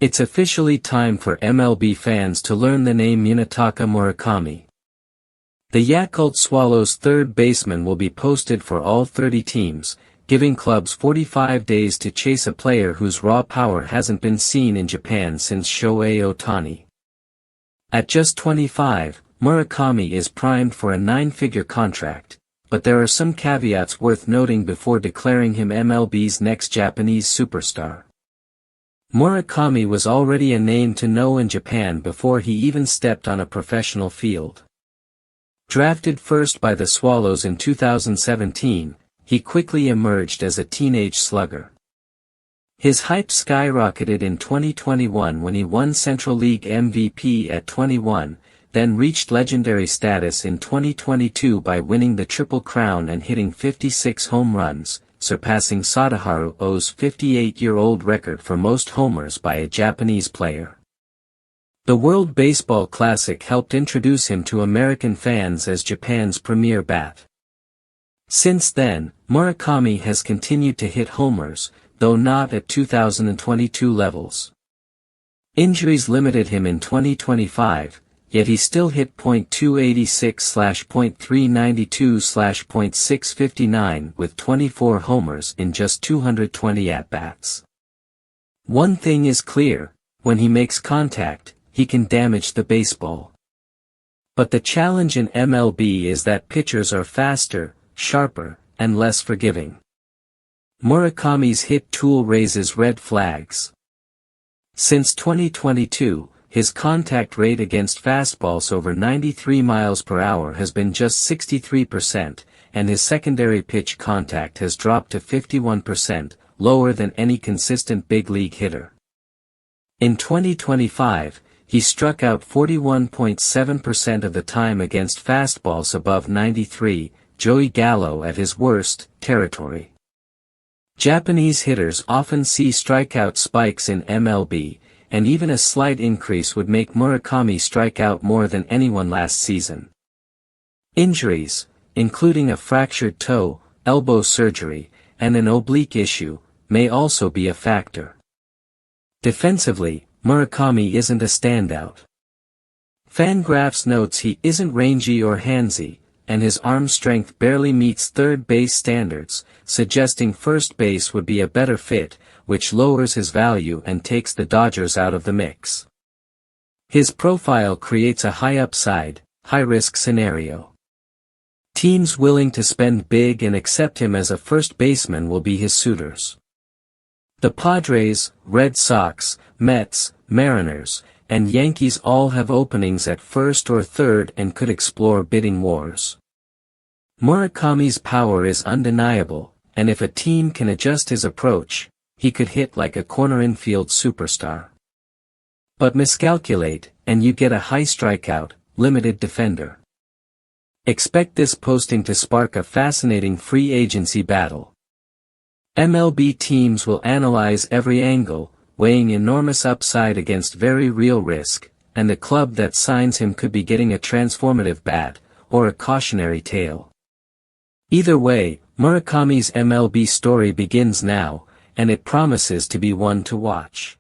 It's officially time for MLB fans to learn the name Munetaka Murakami. The Yakult Swallows' third baseman will be posted for all 30 teams, giving clubs 45 days to chase a player whose raw power hasn't been seen in Japan since Shohei Ohtani. At just 25, Murakami is primed for a 9-figure contract, but there are some caveats worth noting before declaring him MLB's next Japanese superstar. Murakami was already a name to know in Japan before he even stepped on a professional field. Drafted first by the Swallows in 2017, he quickly emerged as a teenage slugger. His hype skyrocketed in 2021 when he won Central League MVP at 21, then reached legendary status in 2022 by winning the Triple Crown and hitting 56 home runs, surpassing Sadaharu Oh's 58-year-old record for most homers by a Japanese player. The World Baseball Classic helped introduce him to American fans as Japan's premier bat. Since then, Murakami has continued to hit homers, though not at 2022 levels. Injuries limited him in 2025, yet he still hit .286/.392/.659 with 24 homers in just 220 at-bats. One thing is clear, when he makes contact, he can damage the baseball. But the challenge in MLB is that pitchers are faster, sharper, and less forgiving. Murakami's hit tool raises red flags. Since 2022, his contact rate against fastballs over 93 miles per hour has been just 63%, and his secondary pitch contact has dropped to 51%, lower than any consistent big league hitter. In 2025, he struck out 41.7% of the time against fastballs above 93, Joey Gallo at his worst territory. Japanese hitters often see strikeout spikes in MLB, and even a slight increase would make Murakami strike out more than anyone last season. Injuries, including a fractured toe, elbow surgery, and an oblique issue, may also be a factor. Defensively, Murakami isn't a standout. Fangraphs notes he isn't rangy or handsy, and his arm strength barely meets third base standards, suggesting first base would be a better fit, which lowers his value and takes the Dodgers out of the mix. His profile creates a high upside, high risk scenario. Teams willing to spend big and accept him as a first baseman will be his suitors. The Padres, Red Sox, Mets, Mariners, and Yankees all have openings at first or third and could explore bidding wars. Murakami's power is undeniable, and if a team can adjust his approach, he could hit like a corner infield superstar. But miscalculate, and you get a high strikeout, limited defender. Expect this posting to spark a fascinating free agency battle. MLB teams will analyze every angle, weighing enormous upside against very real risk, and the club that signs him could be getting a transformative bat, or a cautionary tale. Either way, Murakami's MLB story begins now, and it promises to be one to watch.